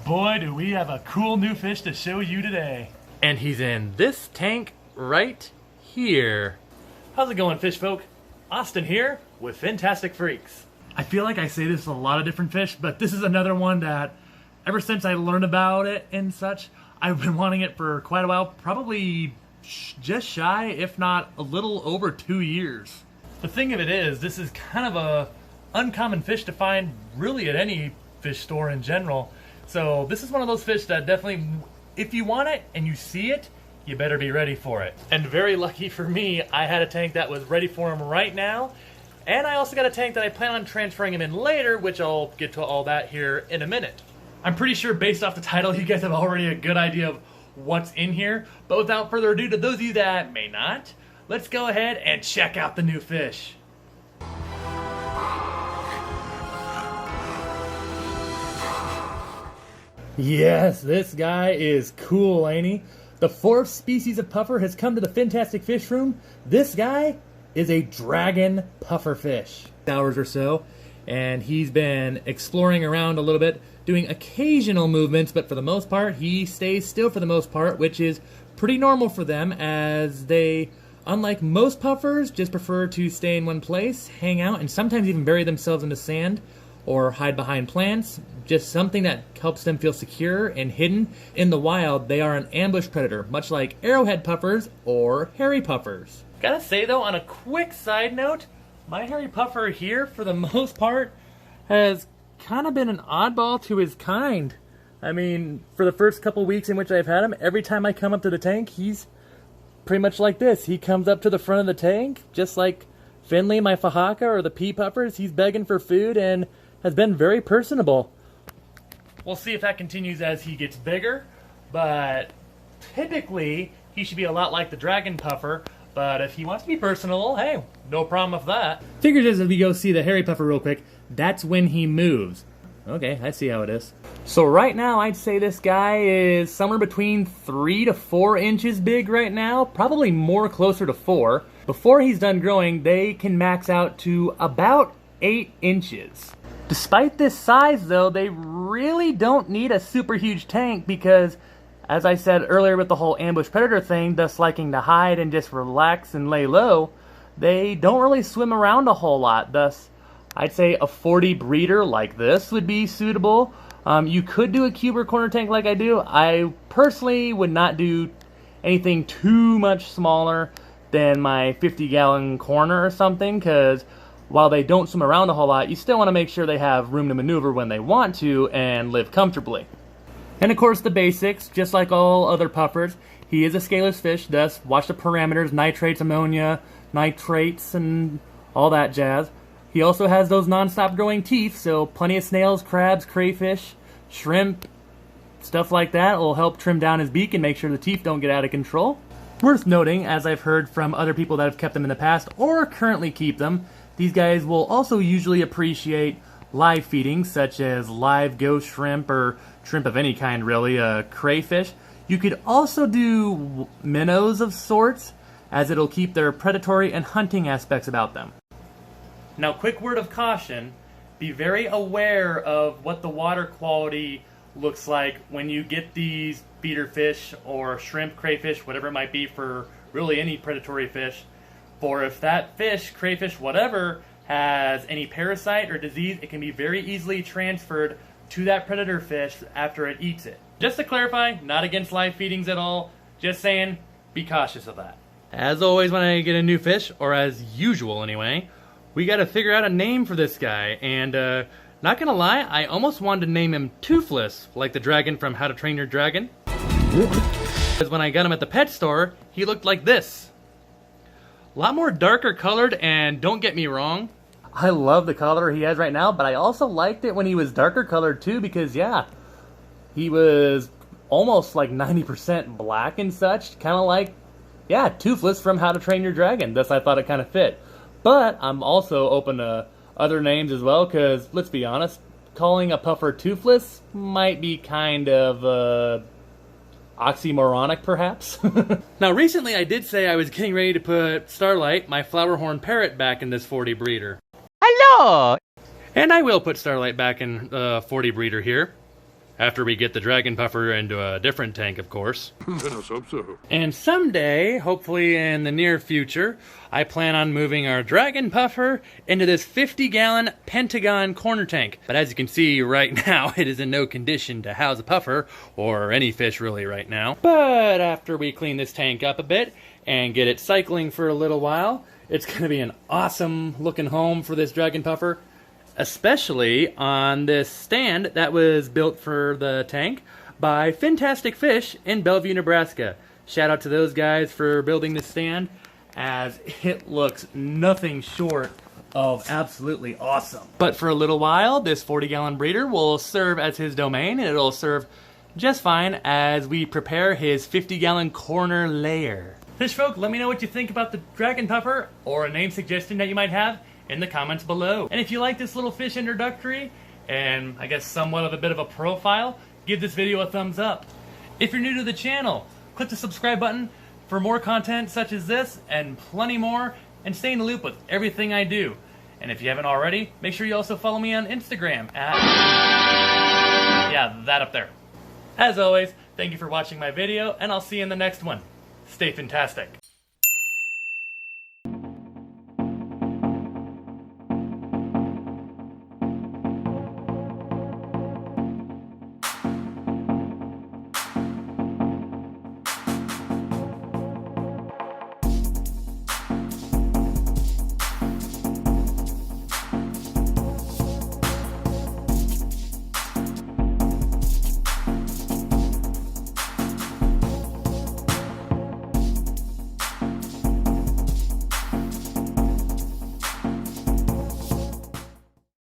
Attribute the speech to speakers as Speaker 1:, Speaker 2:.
Speaker 1: boy, do we have a cool new fish to show you today.
Speaker 2: And he's in this tank right here.
Speaker 1: How's it going, fish folk? Austin here with Fintastic Freaks. I feel like I say this with a lot of different fish, but this is another one that ever since I learned about it and such, I've been wanting it for quite a while, probably just shy, if not a little over 2 years. The thing of it is, this is kind of a uncommon fish to find really at any fish store in general. So this is one of those fish that definitely, if you want it and you see it, you better be ready for it. And very lucky for me, I had a tank that was ready for him right now. And I also got a tank that I plan on transferring him in later, which I'll get to all that here in a minute. I'm pretty sure based off the title, you guys have already a good idea of what's in here. But without further ado, to those of you that may not, let's go ahead and check out the new fish. Yes, this guy is cool, ain't he? The fourth species of puffer has come to the Fintastic Fish Room. This guy is a dragon pufferfish. Hours or so, and he's been exploring around a little bit, doing occasional movements, but for the most part, he stays still for the most part, which is pretty normal for them, as they, unlike most puffers, just prefer to stay in one place, hang out, and sometimes even bury themselves in the sand or hide behind plants. Just something that helps them feel secure and hidden. In the wild, they are an ambush predator, much like arrowhead puffers or hairy puffers. Gotta say though, on a quick side note, my hairy puffer here, for the most part, has kind of been an oddball to his kind. I mean, for the first couple weeks in which I've had him, every time I come up to the tank, he's pretty much like this. He comes up to the front of the tank, just like Finley, my Fahaka, or the pea puffers. He's begging for food and has been very personable. We'll see if that continues as he gets bigger, but typically he should be a lot like the dragon puffer, but if he wants to be personable, hey, no problem with that. Figures as we go see the hairy puffer real quick, that's when he moves. Okay, I see how it is. So right now I'd say this guy is somewhere between 3 to 4 inches big right now, probably more closer to 4. Before he's done growing, they can max out to about 8 inches. Despite this size though, they really don't need a super huge tank because, as I said earlier with the whole ambush predator thing, thus liking to hide and just relax and lay low, they don't really swim around a whole lot. Thus, I'd say a 40 breeder like this would be suitable. You could do a cube or corner tank like I do. I personally would not do anything too much smaller than my 50-gallon corner or something, because while they don't swim around a whole lot, you still want to make sure they have room to maneuver when they want to and live comfortably. And of course the basics, just like all other puffers, he is a scaleless fish, thus watch the parameters, nitrates, ammonia, nitrates, and all that jazz. He also has those non-stop growing teeth, so plenty of snails, crabs, crayfish, shrimp, stuff like that will help trim down his beak and make sure the teeth don't get out of control. Worth noting, as I've heard from other people that have kept them in the past or currently keep them, these guys will also usually appreciate live feeding, such as live ghost shrimp or shrimp of any kind really, crayfish. You could also do minnows of sorts, as it'll keep their predatory and hunting aspects about them. Now, quick word of caution, be very aware of what the water quality looks like when you get these feeder fish or shrimp, crayfish, whatever it might be for really any predatory fish. For if that fish, crayfish, whatever, has any parasite or disease, it can be very easily transferred to that predator fish after it eats it. Just to clarify, not against live feedings at all, just saying, be cautious of that. As always when I get a new fish, or as usual anyway, we gotta figure out a name for this guy, and not gonna lie, I almost wanted to name him Toothless, like the dragon from How to Train Your Dragon. Because when I got him at the pet store, he looked like this. A lot more darker colored, and don't get me wrong, I love the color he has right now, but I also liked it when he was darker colored too, because yeah, he was almost like 90% black and such, kind of like, yeah, Toothless from How to Train Your Dragon. Thus I thought it kind of fit. But I'm also open to other names as well, because let's be honest, calling a puffer Toothless might be kind of oxymoronic, perhaps. Now, recently I did say I was getting ready to put Starlight, my flowerhorn parrot, back in this 40 breeder.
Speaker 3: Hello!
Speaker 2: And I will put Starlight back in 40 breeder here. After we get the dragon puffer into a different tank, of course.
Speaker 3: Let's hope so.
Speaker 2: And someday, hopefully in the near future, I plan on moving our dragon puffer into this 50-gallon Pentagon corner tank. But as you can see right now, it is in no condition to house a puffer, or any fish really right now. But after we clean this tank up a bit and get it cycling for a little while, it's going to be an awesome looking home for this dragon puffer. Especially on this stand that was built for the tank by Fintastic Fish in Bellevue, Nebraska. Shout out to those guys for building this stand, as it looks nothing short of absolutely awesome. But for a little while, this 40-gallon breeder will serve as his domain, and it'll serve just fine as we prepare his 50-gallon corner layer. Fish folk, let me know what you think about the dragon puffer, or a name suggestion that you might have, in the comments below. And if you like this little fish introductory, and I guess somewhat of a bit of a profile, give this video a thumbs up. If you're new to the channel, click the subscribe button for more content such as this, and plenty more, and stay in the loop with everything I do. And if you haven't already, make sure you also follow me on Instagram at... yeah, that up there. As always, thank you for watching my video, and I'll see you in the next one. Stay fantastic.